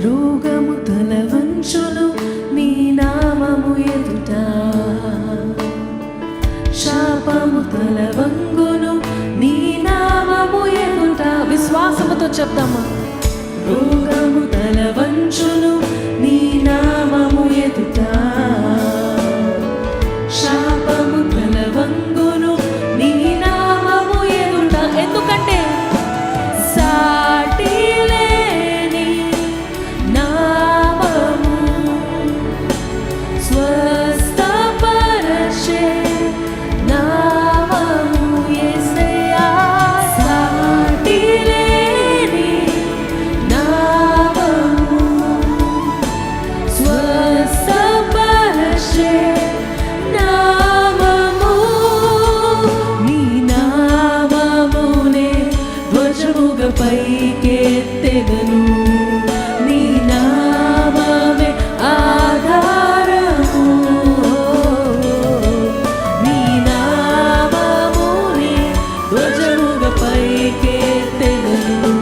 రోగము తల వంచును నీ నామము ఎదుట, శాపము తల వంగును నీ నామము ఎదుట. విశ్వాసముతో చెప్దామా? రోగము తల వంచును నీ నామము ఎదుట, శాపము తల వంగును నీ నామము ఎదుట. ఎందుకంటే సాటి లేని నామము, స్వస్థపరచే నామము యేసయ్యా. సాటి లేని నామము, స్వస్థపరచే నామము. నీ నామమునే ధ్వజముగా పైకెత్తెదను, నీ నామమే ఆధారము. నీ నామమునే ధ్వజముగా పైకెత్తెదను.